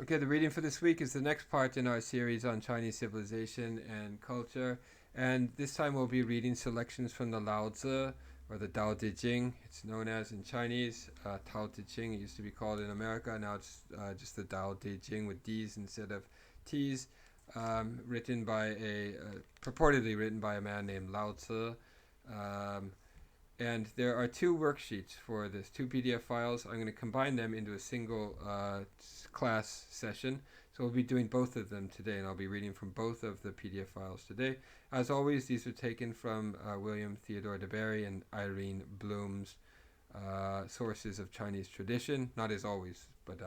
Okay, the reading for this week is the next part in our series on Chinese civilization and culture. And this time we'll be reading selections from the Laozi, or the Daodejing, it's known as in Chinese. Daodejing, it used to be called in America. Now it's just the Daodejing with D's instead of T's. Written by purportedly written by a man named Laozi. Um, and there are two worksheets for this, two PDF files. I'm going to combine them into a single class session. So we'll be doing both of them today, and I'll be reading from both of the PDF files today. As always, these are taken from William Theodore de Bary and Irene Bloom's sources of Chinese tradition. Not as always, but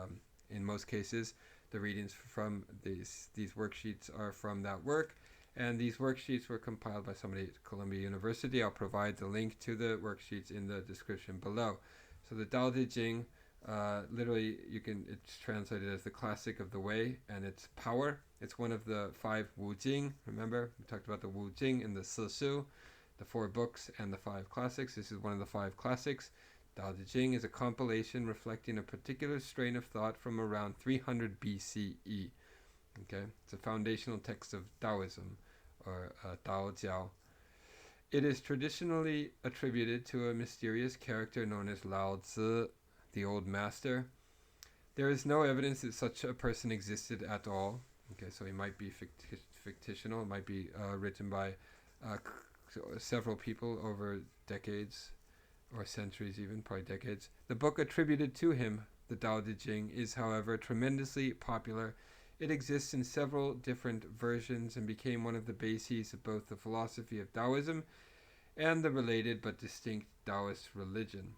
in most cases, the readings from these worksheets are from that work. And these worksheets were compiled by somebody at Columbia University. I'll provide the link to the worksheets in the description below. So the Daodejing, literally, it's translated as the classic of the way, and it's power. It's one of the 5 Wu Jing. Remember, we talked about the Wu Jing and the Si Shu, the 4 books and the 5 classics. This is one of the 5 classics. Daodejing is a compilation reflecting a particular strain of thought from around 300 BCE. Okay, it's a foundational text of Taoism, or Daojiao. It is traditionally attributed to a mysterious character known as Laozi, the old master. There is no evidence that such a person existed at all. Okay, so he might be fictitional. It might be written by several people over decades, or centuries even, probably decades. The book attributed to him, the Daodejing, is, however, tremendously popular. It exists in several different versions and became one of the bases of both the philosophy of Taoism and the related but distinct Taoist religion.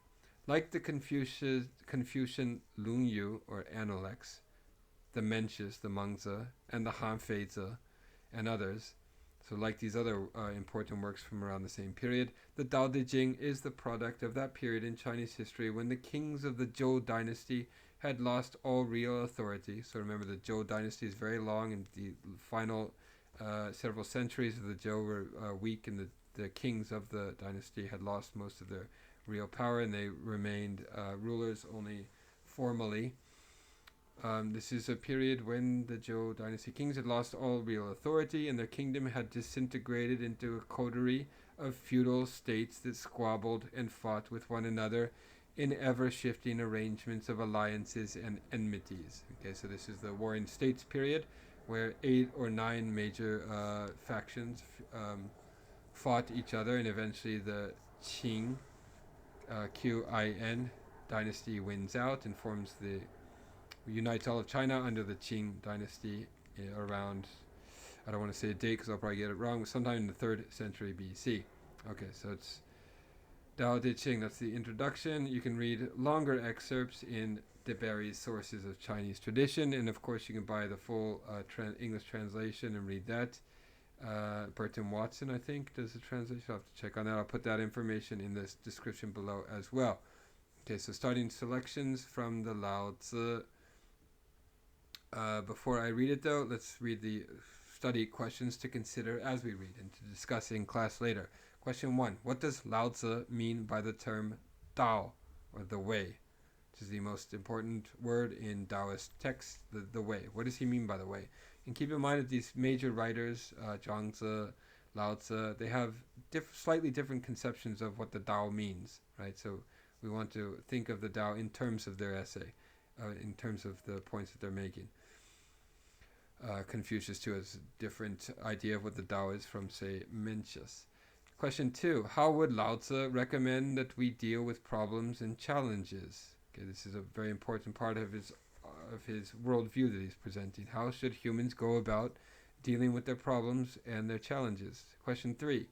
Like the Confucian Lungyu, or Analects, the Mencius, the Mengzi, and the Hanfeizi, and others, so like these other important works from around the same period, the Daodejing is the product of that period in Chinese history when the kings of the Zhou dynasty had lost all real authority. So remember, the Zhou dynasty is very long, and the final several centuries of the Zhou were weak, and the kings of the dynasty had lost most of their real power, and they remained rulers only formally. This is a period when the Zhou dynasty kings had lost all real authority, and their kingdom had disintegrated into a coterie of feudal states that squabbled and fought with one another in ever-shifting arrangements of alliances and enmities. Okay, so this is the Warring States period, where 8 or 9 major factions fought each other, and eventually the Qing, Qin dynasty wins out and forms unites all of China under the Qing dynasty around, I don't want to say a date because I'll probably get it wrong, but sometime in the 3rd century BC. Okay, so it's Daodejing, that's the introduction. You can read longer excerpts in de Bary's Sources of Chinese Tradition, and of course you can buy the full English translation and read that. Burton Watson, I think, does the translation. I'll have to check on that. I'll put that information in the description below as well. Okay, so starting selections from the Laozi. Before I read it, though, let's read the study questions to consider as we read and to discuss in class later. Question 1. What does Laozi mean by the term Dao, or the way, which is the most important word in Taoist texts, the way? What does he mean by the way? And keep in mind that these major writers, Zhuangzi, Laozi, they have slightly different conceptions of what the Dao means, right? So we want to think of the Dao in terms of their essay, in terms of the points that they're making. Confucius, too, has a different idea of what the Dao is from, say, Mencius. Question 2. How would Laozi recommend that we deal with problems and challenges? Okay, this is a very important part of his worldview that he's presenting. How should humans go about dealing with their problems and their challenges? Question 3.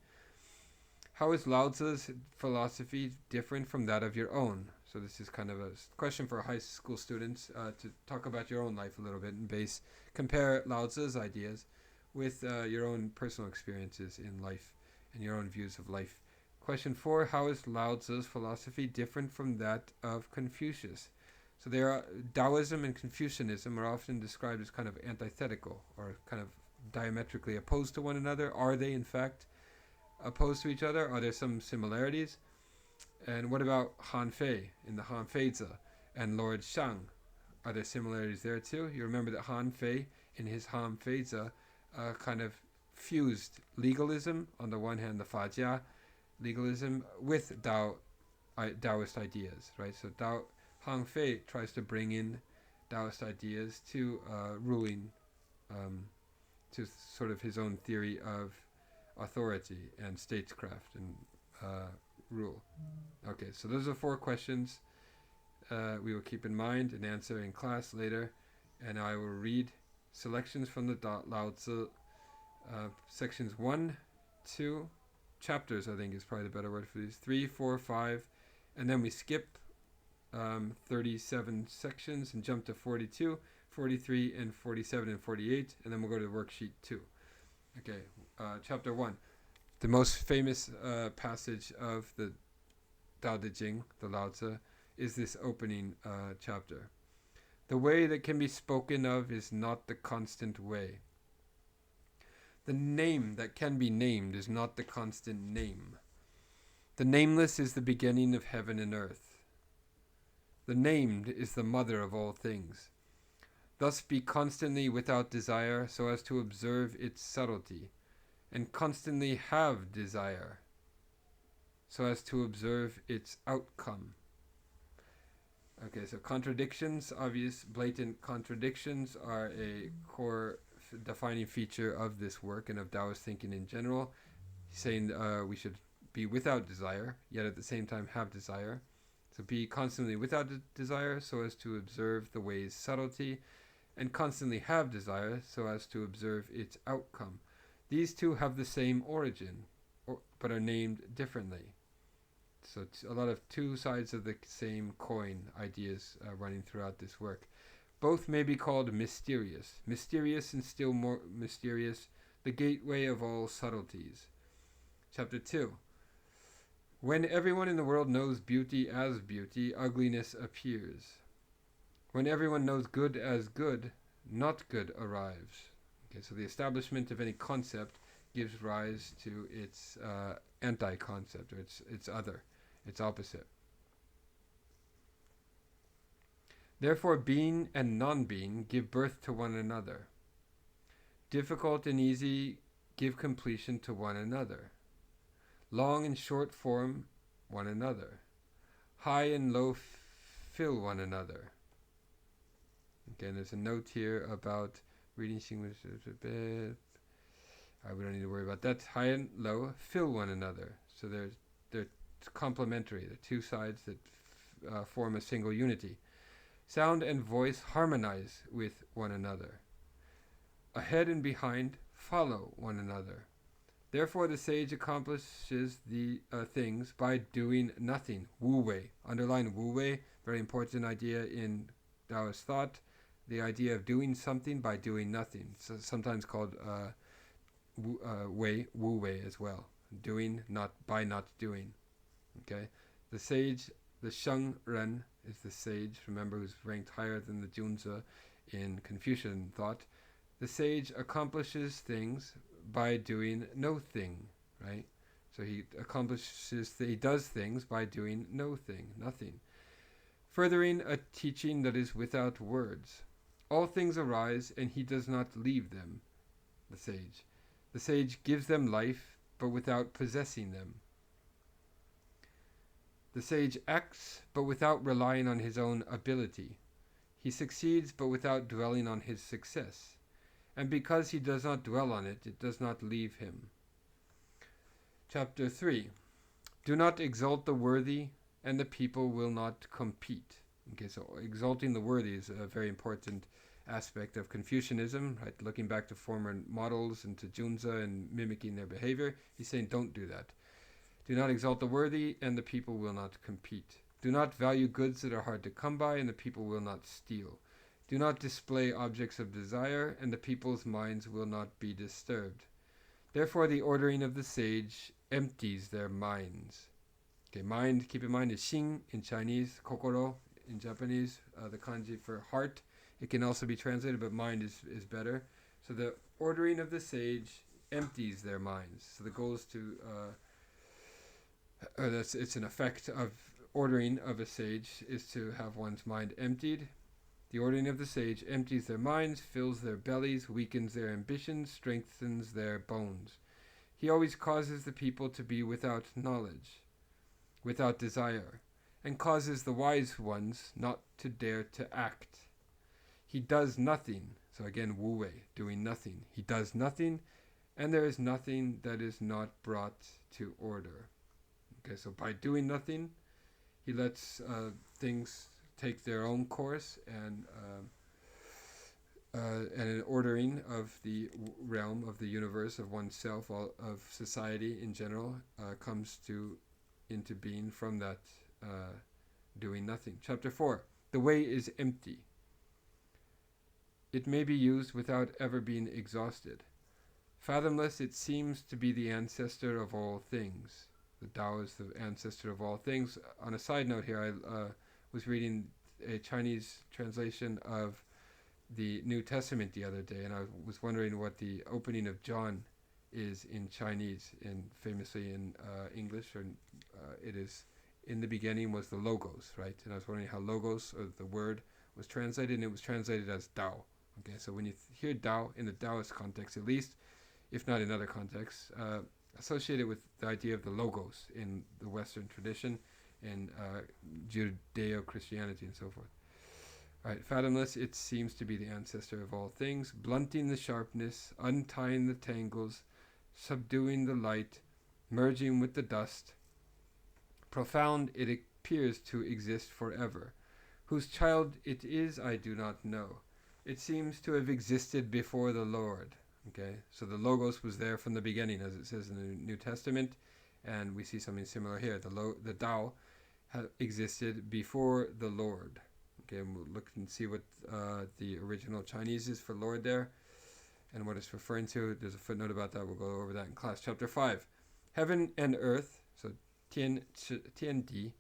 How is Laozi's philosophy different from that of your own? So this is kind of a question for high school students to talk about your own life a little bit and compare Laozi's ideas with your own personal experiences in life and your own views of life. Question 4, how is Laozi's philosophy different from that of Confucius? So Taoism and Confucianism are often described as kind of antithetical, or kind of diametrically opposed to one another. Are they, in fact, opposed to each other? Are there some similarities? And what about Han Fei in the Hanfeizi and Lord Shang? are there similarities there too? You remember that Han Fei, in his Han Feizi, kind of fused legalism, on the one hand, the Fajia legalism, with Taoist ideas, right? So Han Fei tries to bring in Taoist ideas to ruling, to sort of his own theory of authority and statecraft and rule. Okay, so those are 4 questions we will keep in mind and answer in class later. And I will read selections from the Laozi, sections 1, 2, chapters, I think is probably the better word for these, 3, 4, 5, and then we skip 37 sections and jump to 42, 43, and 47 and 48, and then we'll go to worksheet 2. Okay, chapter 1. The most famous passage of the Daodejing, the Laozi, is this opening chapter. The way that can be spoken of is not the constant way. The name that can be named is not the constant name. The nameless is the beginning of heaven and earth. The named is the mother of all things. Thus be constantly without desire so as to observe its subtlety, and constantly have desire so as to observe its outcome. Okay, so contradictions, obvious, blatant contradictions, are a core defining feature of this work and of Taoist thinking in general. He's saying we should be without desire, yet at the same time have desire. So be constantly without desire so as to observe the way's subtlety, and constantly have desire so as to observe its outcome. These two have the same origin, but are named differently. So it's a lot of two sides of the same coin ideas running throughout this work. Both may be called mysterious. Mysterious and still more mysterious, the gateway of all subtleties. Chapter 2. When everyone in the world knows beauty as beauty, ugliness appears. When everyone knows good as good, not good arrives. Okay, so the establishment of any concept gives rise to its anti-concept, or its other, its opposite. Therefore, being and non-being give birth to one another. Difficult and easy give completion to one another. Long and short form one another. High and low fill one another. Again, there's a note here about reading English a bit. We don't need to worry about that. High and low fill one another. So they're complementary. The two sides that form a single unity. Sound and voice harmonize with one another. Ahead and behind follow one another. Therefore, the sage accomplishes the things by doing nothing. Wu Wei. Underline Wu Wei. Very important idea in Taoist thought. The idea of doing something by doing nothing. So sometimes called Wu Wei as well. Doing not by not doing. Okay. The sage, the Shang Ren, is the sage. Remember, who's ranked higher than the Junzi in Confucian thought. The sage accomplishes things by doing no thing, right? So he he does things by doing no thing, nothing. Furthering a teaching that is without words. All things arise, and he does not leave them, the sage. The sage gives them life, but without possessing them. The sage acts, but without relying on his own ability. He succeeds, but without dwelling on his success. And because he does not dwell on it, it does not leave him. Chapter 3. Do not exalt the worthy, and the people will not compete. Okay, so exalting the worthy is a very important aspect of Confucianism, right? Looking back to former models and to Junzi and mimicking their behavior, he's saying don't do that. Do not exalt the worthy, and the people will not compete. Do not value goods that are hard to come by, and the people will not steal. Do not display objects of desire, and the people's minds will not be disturbed. Therefore, the ordering of the sage empties their minds. Okay, mind, keep in mind, is Xing in Chinese, kokoro in Japanese, the kanji for heart. It can also be translated, but mind is better. So the ordering of the sage empties their minds. So the goal is to, it's an effect of ordering of a sage is to have one's mind emptied. The ordering of the sage empties their minds, fills their bellies, weakens their ambitions, strengthens their bones. He always causes the people to be without knowledge, without desire, and causes the wise ones not to dare to act. He does nothing. So again, Wu Wei, doing nothing. He does nothing, and there is nothing that is not brought to order. Okay, so by doing nothing, he lets things take their own course, and an ordering of the realm, of the universe, of oneself, of society in general, comes into being from that doing nothing. Chapter 4. The way is empty. It may be used without ever being exhausted. Fathomless, it seems to be the ancestor of all things. The Tao is the ancestor of all things. On a side note here, I was reading a Chinese translation of the New Testament the other day, and I was wondering what the opening of John is in Chinese, and famously in English, or it is, in the beginning was the Logos, right? And I was wondering how Logos, or the word, was translated, and it was translated as Tao. Okay, so when you hear Tao, in the Taoist context at least, if not in other contexts, associated with the idea of the Logos in the Western tradition, in Judeo-Christianity and so forth. Alright, fathomless, it seems to be the ancestor of all things, blunting the sharpness, untying the tangles, subduing the light, merging with the dust. Profound, it appears to exist forever. Whose child it is, I do not know. It seems to have existed before the Lord. Okay, so the Logos was there from the beginning, as it says in the New Testament, and we see something similar here. The Tao existed before the Lord. Okay, and we'll look and see what the original Chinese is for Lord there, and what it's referring to. There's a footnote about that. We'll go over that in class. Chapter 5. Heaven and earth, so Tian Di,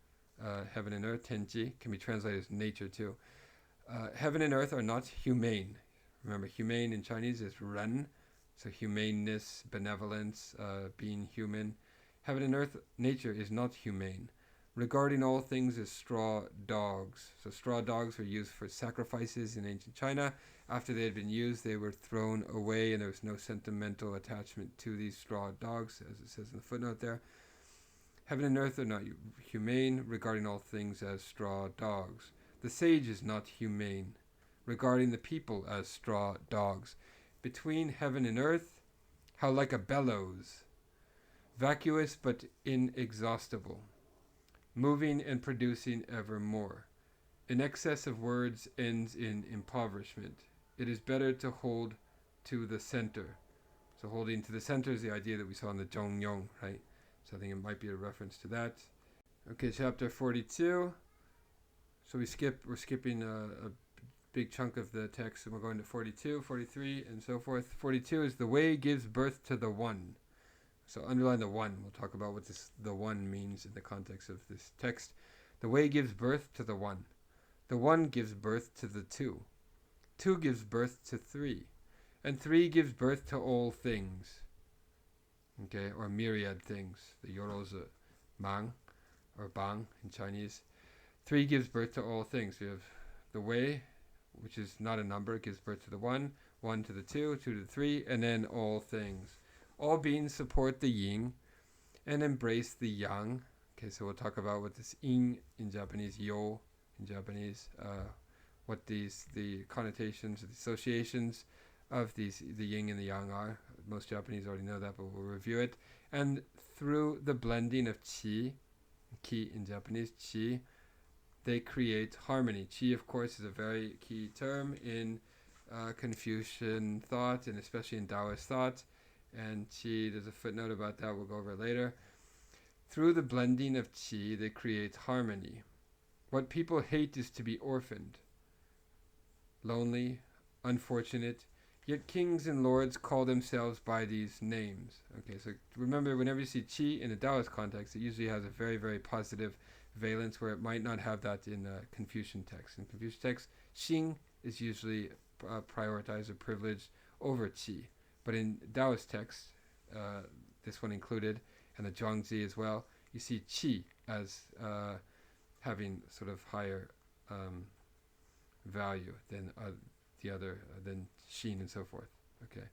heaven and earth, Tianji, can be translated as nature too. Heaven and earth are not humane. Remember, humane in Chinese is ren, so humaneness, benevolence, being human. Heaven and earth, nature is not humane. Regarding all things as straw dogs. So straw dogs were used for sacrifices in ancient China. After they had been used, they were thrown away, and there was no sentimental attachment to these straw dogs, as it says in the footnote there. Heaven and earth are not humane, regarding all things as straw dogs. The sage is not humane, regarding the people as straw dogs. Between heaven and earth, how like a bellows, vacuous but inexhaustible, moving and producing evermore. In excess of words ends in impoverishment. It is better to hold to the center. So holding to the center is the idea that we saw in the Zhongyong, right? So I think it might be a reference to that. Okay, chapter 42. So we're skipping a big chunk of the text, and we're going to 42, 43, and so forth. 42 is the way gives birth to the one. So underline the one. We'll talk about what the one means in the context of this text. The way gives birth to the one. The one gives birth to the two. Two gives birth to three. And three gives birth to all things. Okay, or myriad things. The Yorozu Mang, or Bang in Chinese. Three gives birth to all things. We have the way, which is not a number, gives birth to the one, one to the two, two to the three, and then all things. All beings support the yin and embrace the yang. Okay, so we'll talk about what this yin in Japanese, yo in Japanese, what the connotations, the associations of the yin and the yang are. Most Japanese already know that, but we'll review it. And through the blending of qi in Japanese, qi, they create harmony. Qi, of course, is a very key term in Confucian thought, and especially in Taoist thought. And qi, there's a footnote about that, we'll go over it later. Through the blending of qi, they create harmony. What people hate is to be orphaned, lonely, unfortunate, yet kings and lords call themselves by these names. Okay, so remember, whenever you see qi in a Taoist context, it usually has a very, very positive valence, where it might not have that in Confucian text. In Confucian text, xing is usually prioritized or privileged over qi. But in Taoist text, this one included, and the Zhuangzi as well, you see qi as having sort of higher value than the other, than Xin and so forth. Okay.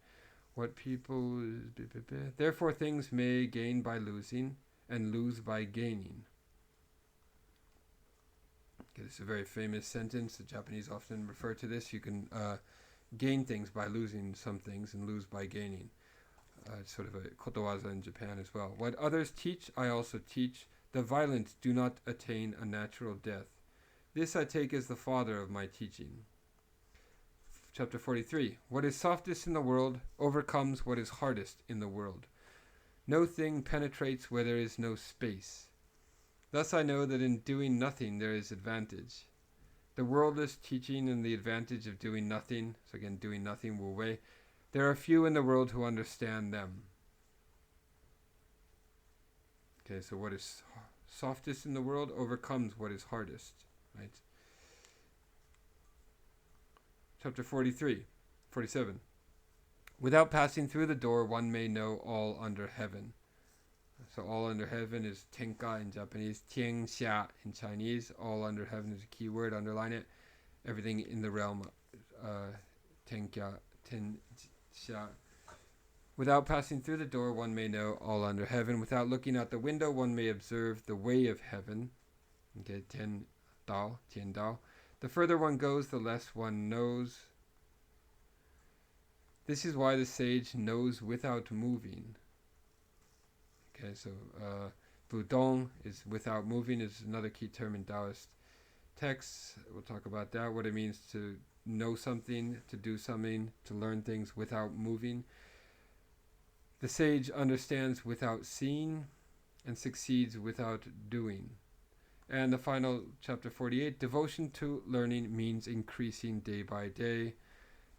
What people... Therefore things may gain by losing and lose by gaining. Okay, this is a very famous sentence. The Japanese often refer to this. You can gain things by losing some things and lose by gaining. It's sort of a kotowaza in Japan as well. What others teach, I also teach. The violent do not attain a natural death. This I take as the father of my teaching. Chapter 43. What is softest in the world overcomes what is hardest in the world. No thing penetrates where there is no space. Thus I know that in doing nothing there is advantage. The worldless teaching and the advantage of doing nothing, so again, doing nothing will weigh. There are few in the world who understand them. Okay, so what is softest in the world overcomes what is hardest, right? Chapter 47. Without passing through the door, one may know all under heaven. So all under heaven is tenka in Japanese, tianxia in Chinese. All under heaven is a key word, underline it. Everything in the realm, tenka, tenxia. Without passing through the door, one may know all under heaven. Without looking out the window, one may observe the way of heaven. Okay, tian dao. The further one goes, the less one knows. This is why the sage knows without moving. Okay, so Budong is without moving, is another key term in Taoist texts. We'll talk about that, what it means to know something, to do something, to learn things without moving. The sage understands without seeing and succeeds without doing. And the final, chapter 48, devotion to learning means increasing day by day.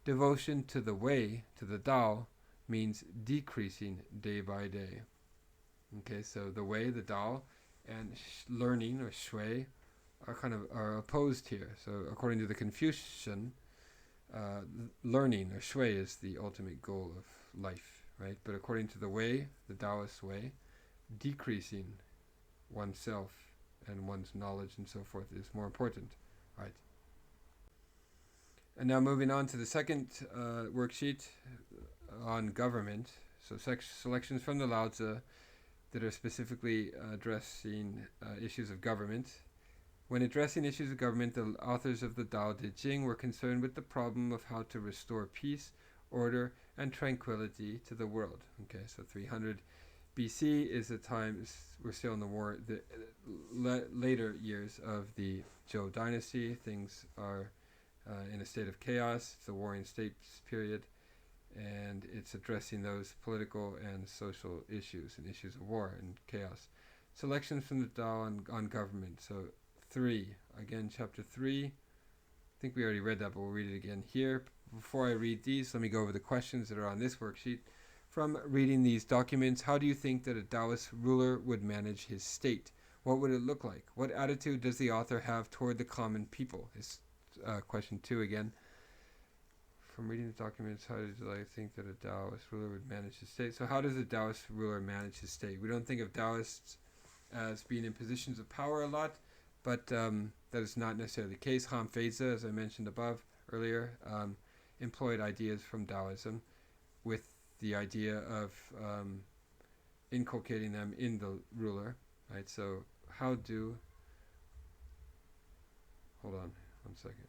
Devotion to the way, to the Tao, means decreasing day by day. Okay, so the way, the Tao, and learning, or shui, are opposed here. So according to the Confucian, learning, or shui, is the ultimate goal of life, right? But according to the way, the Taoist way, decreasing oneself and one's knowledge and so forth is more important, right? And now moving on to the second worksheet on government. So selections from the Laozi that are specifically addressing issues of government. When addressing issues of government, the authors of the Daodejing were concerned with the problem of how to restore peace, order, and tranquility to the world. Okay, so 300 BC is the time, we're still in the war, the later years of the Zhou dynasty. Things are in a state of chaos. It's the warring states period, and it's addressing those political and social issues and issues of war and chaos. Selections from the Tao on government. So 3, again, chapter 3. I think we already read that, but we'll read it again here. Before I read these, let me go over the questions that are on this worksheet. From reading these documents, how do you think that a Taoist ruler would manage his state? What would it look like? What attitude does the author have toward the common people? Is question 2 again. From reading the documents, how do I think that a Taoist ruler would manage his state? So how does a Taoist ruler manage his state? We don't think of Taoists as being in positions of power a lot, but that is not necessarily the case. Han Feizi, as I mentioned above earlier, employed ideas from Taoism with the idea of inculcating them in the ruler, right? So how do... Hold on 1 second.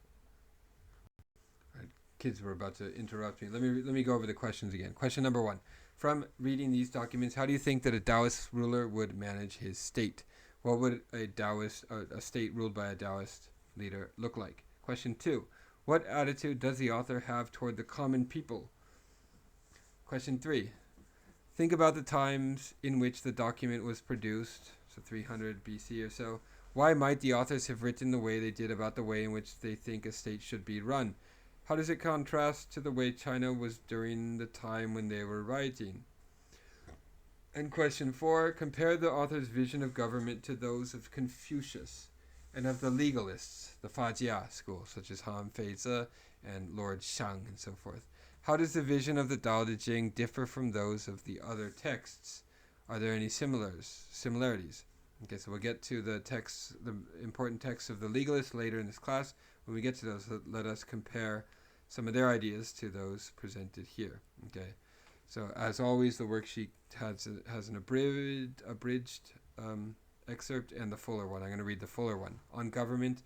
All right, kids were about to interrupt me. Let me go over the questions again. Question number 1. From reading these documents, how do you think that a Taoist ruler would manage his state? What would a state ruled by a Taoist leader look like? Question 2. What attitude does the author have toward the common people? Question 3. Think about the times in which the document was produced, so 300 BC or so. Why might the authors have written the way they did about the way in which they think a state should be run? How does it contrast to the way China was during the time when they were writing? And question 4, compare the author's vision of government to those of Confucius and of the legalists, the Fajia school, such as Han Feizi and Lord Shang and so forth. How does the vision of the Daodejing differ from those of the other texts? Are there any similarities? Okay, so we'll get to the texts, the important texts of the legalists later in this class. When we get to those, let us compare some of their ideas to those presented here. Okay, so as always, the worksheet has an abridged excerpt and the fuller one. I'm going to read the fuller one on government.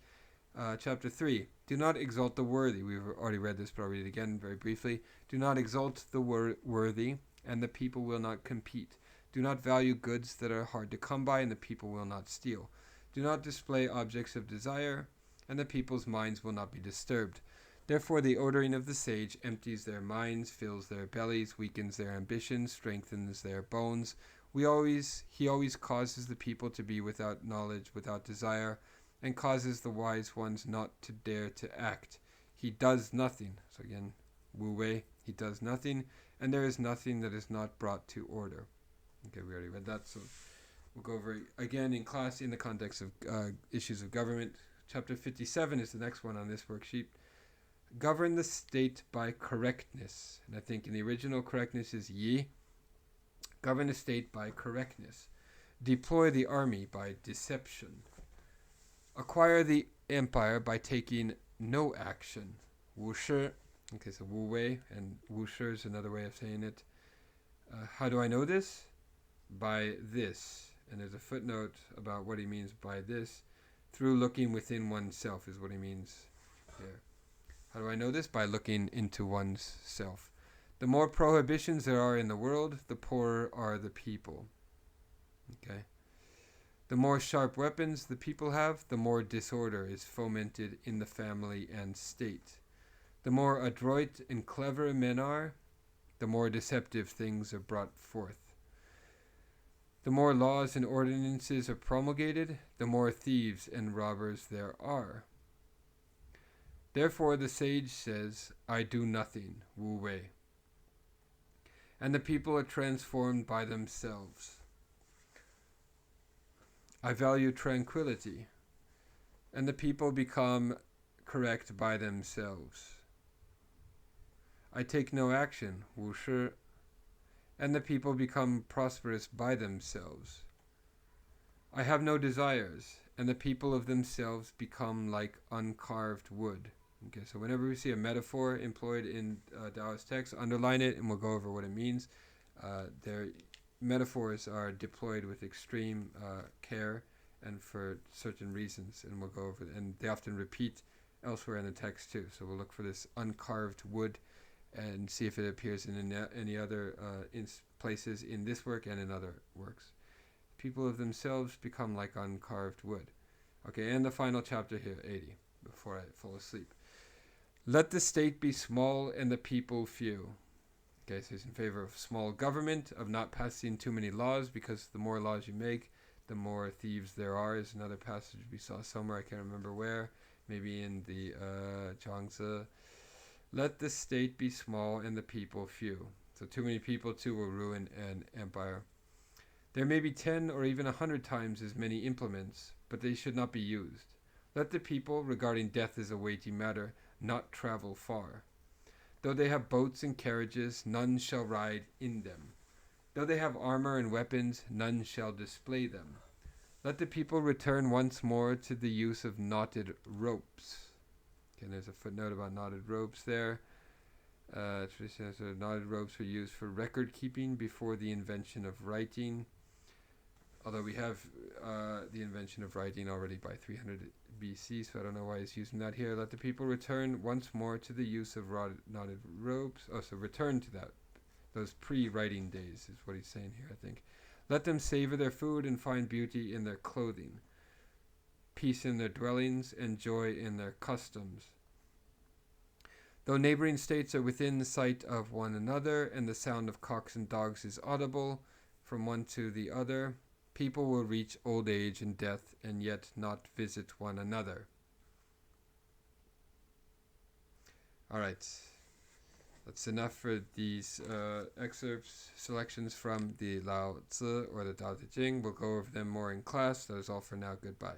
Chapter 3. Do not exalt the worthy. We've already read this, but I'll read it again very briefly. Do not exalt the worthy, and the people will not compete. Do not value goods that are hard to come by, and the people will not steal. Do not display objects of desire, and the people's minds will not be disturbed. Therefore the ordering of the sage empties their minds, fills their bellies, weakens their ambitions, strengthens their bones. He always causes the people to be without knowledge, without desire, and causes the wise ones not to dare to act. He does nothing. So again, Wu Wei, he does nothing, and there is nothing that is not brought to order. Okay, we already read that, so we'll go over it again in class in the context of issues of government. Chapter 57 is the next one on this worksheet. Govern the state by correctness. And I think in the original correctness is Yi. Govern the state by correctness. Deploy the army by deception. Acquire the empire by taking no action. Wu Shi. Okay, so Wu Wei and Wu Shi is another way of saying it. How do I know this? By this. And there's a footnote about what he means by this. Through looking within oneself is what he means here. How do I know this? By looking into one's self. The more prohibitions there are in the world, the poorer are the people. Okay. The more sharp weapons the people have, the more disorder is fomented in the family and state. The more adroit and clever men are, the more deceptive things are brought forth. The more laws and ordinances are promulgated, the more thieves and robbers there are. Therefore the sage says, I do nothing, Wu Wei. And the people are transformed by themselves. I value tranquility, and the people become correct by themselves. I take no action, Wu Shi, and the people become prosperous by themselves. I have no desires, and the people of themselves become like uncarved wood. Okay, so whenever we see a metaphor employed in Taoist text, underline it, and we'll go over what it means. Their metaphors are deployed with extreme care and for certain reasons, and we'll go over it. And they often repeat elsewhere in the text too. So we'll look for this uncarved wood and see if it appears in any other places in this work and in other works. People of themselves become like uncarved wood. Okay, and the final chapter here, 80, before I fall asleep. Let the state be small and the people few. Okay, so he's in favor of small government, of not passing too many laws, because the more laws you make, the more thieves there are. Is another passage we saw somewhere, I can't remember where, maybe in the Zhangzi. Let the state be small and the people few. So too many people too will ruin an empire. There may be 10 or even 100 times as many implements, but they should not be used. Let the people, regarding death as a weighty matter, not travel far. Though they have boats and carriages, none shall ride in them. Though they have armor and weapons, none shall display them. Let the people return once more to the use of knotted ropes. Okay, there's a footnote about knotted ropes there. Knotted ropes were used for record keeping before the invention of writing. Although we have the invention of writing already by 300 BC, so I don't know why he's using that here. Let the people return once more to the use of knotted ropes. Oh, so return to that. Those pre-writing days is what he's saying here, I think. Let them savor their food and find beauty in their clothing, peace in their dwellings, and joy in their customs. Though neighboring states are within sight of one another, and the sound of cocks and dogs is audible from one to the other, people will reach old age and death and yet not visit one another. All right. That's enough for these excerpts, selections from the Laozi or the Daodejing. We'll go over them more in class. That is all for now. Goodbye.